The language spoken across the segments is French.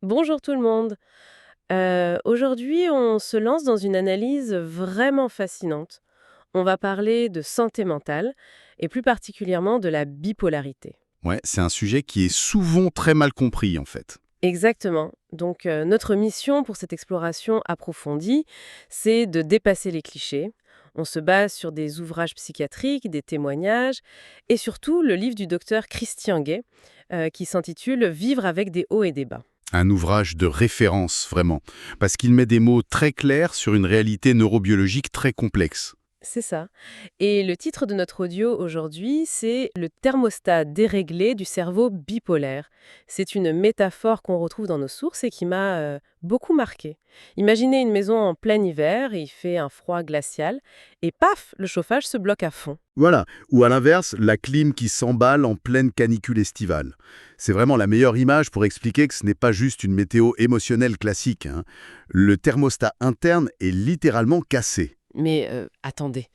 Bonjour tout le monde. Aujourd'hui, on se lance dans une analyse vraiment fascinante. On va parler de santé mentale et plus particulièrement de la bipolarité. Ouais, c'est un sujet qui est souvent très mal compris en fait. Exactement. Donc, notre mission pour cette exploration approfondie, c'est de dépasser les clichés. On se base sur des ouvrages psychiatriques, des témoignages et surtout le livre du docteur Christian Gay qui s'intitule Vivre avec des hauts et des bas. Un ouvrage de référence vraiment, parce qu'il met des mots très clairs sur une réalité neurobiologique très complexe. C'est ça. Et le titre de notre audio aujourd'hui, c'est le thermostat déréglé du cerveau bipolaire. C'est une métaphore qu'on retrouve dans nos sources et qui m'a beaucoup marqué. Imaginez une maison en plein hiver, il fait un froid glacial, et paf, le chauffage se bloque à fond. Voilà, ou à l'inverse, la clim qui s'emballe en pleine canicule estivale. C'est vraiment la meilleure image pour expliquer que ce n'est pas juste une météo émotionnelle classique, hein. Le thermostat interne est littéralement cassé. Mais attendez,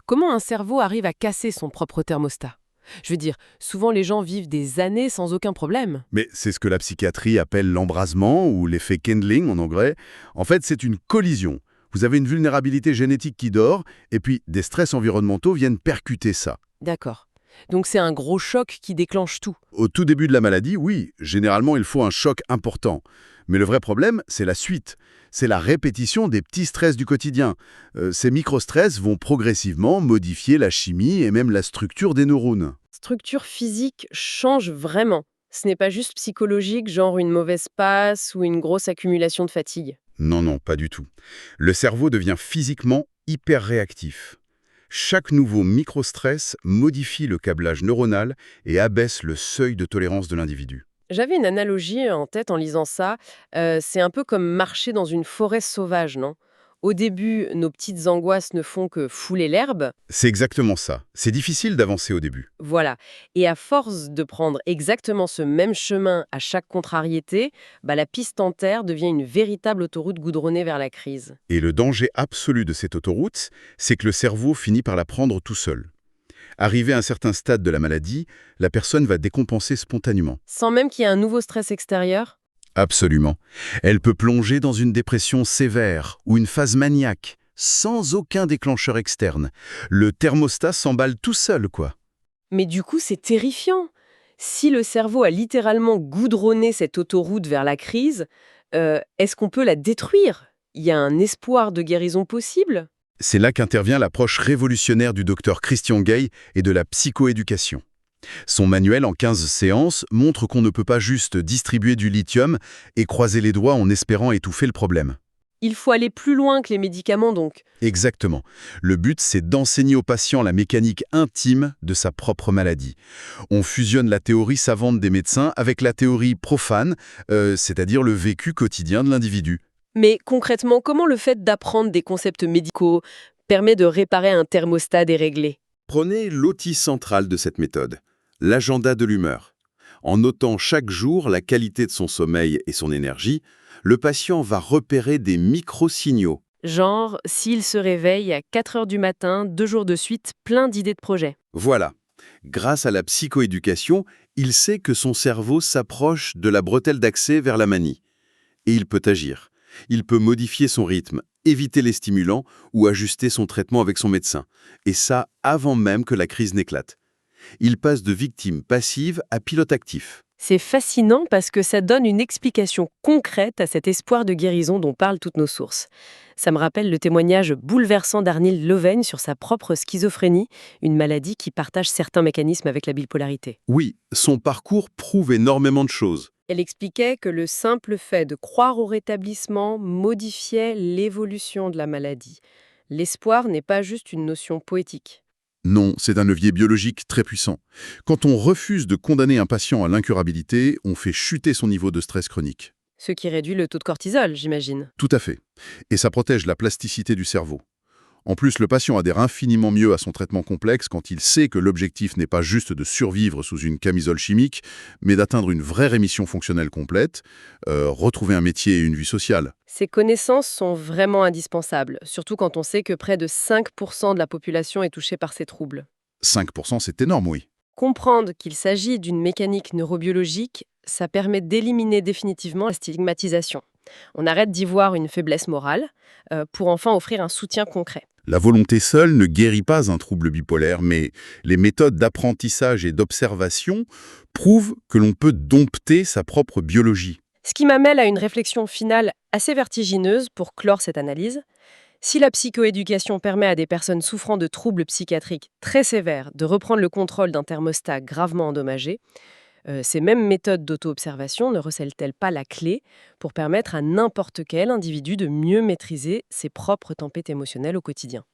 comment un cerveau arrive à casser son propre thermostat? Je veux dire, souvent les gens vivent des années sans aucun problème. Mais c'est ce que la psychiatrie appelle l'embrasement ou l'effet Kindling en anglais. En fait, c'est une collision. Vous avez une vulnérabilité génétique qui dort, et puis des stress environnementaux viennent percuter ça. D'accord. Donc c'est un gros choc qui déclenche tout. Au tout début de la maladie, oui, généralement il faut un choc important. Mais le vrai problème, c'est la suite. C'est la répétition des petits stress du quotidien. Ces micro-stress vont progressivement modifier la chimie et même la structure des neurones. Structure physique change vraiment. Ce n'est pas juste psychologique, genre une mauvaise passe ou une grosse accumulation de fatigue. Non, non, pas du tout. Le cerveau devient physiquement hyper réactif. Chaque nouveau micro-stress modifie le câblage neuronal et abaisse le seuil de tolérance de l'individu. J'avais une analogie en tête en lisant ça. C'est un peu comme marcher dans une forêt sauvage, non? Au début, nos petites angoisses ne font que fouler l'herbe. C'est exactement ça. C'est difficile d'avancer au début. Voilà. Et à force de prendre exactement ce même chemin à chaque contrariété, la piste en terre devient une véritable autoroute goudronnée vers la crise. Et le danger absolu de cette autoroute, c'est que le cerveau finit par la prendre tout seul. Arrivé à un certain stade de la maladie, la personne va décompenser spontanément. Sans même qu'il y ait un nouveau stress extérieur. Absolument. Elle peut plonger dans une dépression sévère ou une phase maniaque, sans aucun déclencheur externe. Le thermostat s'emballe tout seul, quoi. Mais du coup, c'est terrifiant. Si le cerveau a littéralement goudronné cette autoroute vers la crise, est-ce qu'on peut la détruire? Il y a un espoir de guérison possible? C'est là qu'intervient l'approche révolutionnaire du docteur Christian Gay et de la psychoéducation. Son manuel en 15 séances montre qu'on ne peut pas juste distribuer du lithium et croiser les doigts en espérant étouffer le problème. Il faut aller plus loin que les médicaments donc. Exactement. Le but, c'est d'enseigner au patient la mécanique intime de sa propre maladie. On fusionne la théorie savante des médecins avec la théorie profane, c'est-à-dire le vécu quotidien de l'individu. Mais concrètement, comment le fait d'apprendre des concepts médicaux permet de réparer un thermostat déréglé? Prenez l'outil central de cette méthode, l'agenda de l'humeur. En notant chaque jour la qualité de son sommeil et son énergie, le patient va repérer des micro-signaux. Genre, s'il se réveille à 4 heures du matin, 2 jours de suite, plein d'idées de projets. Voilà. Grâce à la psychoéducation, il sait que son cerveau s'approche de la bretelle d'accès vers la manie. Et il peut agir. Il peut modifier son rythme, éviter les stimulants ou ajuster son traitement avec son médecin. Et ça avant même que la crise n'éclate. Il passe de victime passive à pilote actif. C'est fascinant parce que ça donne une explication concrète à cet espoir de guérison dont parlent toutes nos sources. Ça me rappelle le témoignage bouleversant d'Arnil Loven sur sa propre schizophrénie, une maladie qui partage certains mécanismes avec la bipolarité. Oui, son parcours prouve énormément de choses. Elle expliquait que le simple fait de croire au rétablissement modifiait l'évolution de la maladie. L'espoir n'est pas juste une notion poétique. Non, c'est un levier biologique très puissant. Quand on refuse de condamner un patient à l'incurabilité, on fait chuter son niveau de stress chronique. Ce qui réduit le taux de cortisol, j'imagine. Tout à fait. Et ça protège la plasticité du cerveau. En plus, le patient adhère infiniment mieux à son traitement complexe quand il sait que l'objectif n'est pas juste de survivre sous une camisole chimique, mais d'atteindre une vraie rémission fonctionnelle complète, retrouver un métier et une vie sociale. Ces connaissances sont vraiment indispensables, surtout quand on sait que près de 5% de la population est touchée par ces troubles. 5%, c'est énorme, oui. Comprendre qu'il s'agit d'une mécanique neurobiologique, Ça permet d'éliminer définitivement la stigmatisation. On arrête d'y voir une faiblesse morale pour enfin offrir un soutien concret. La volonté seule ne guérit pas un trouble bipolaire, mais les méthodes d'apprentissage et d'observation prouvent que l'on peut dompter sa propre biologie. Ce qui m'amène à une réflexion finale assez vertigineuse pour clore cette analyse. Si la psychoéducation permet à des personnes souffrant de troubles psychiatriques très sévères de reprendre le contrôle d'un thermostat gravement endommagé, ces mêmes méthodes d'auto-observation ne recèlent-elles pas la clé pour permettre à n'importe quel individu de mieux maîtriser ses propres tempêtes émotionnelles au quotidien?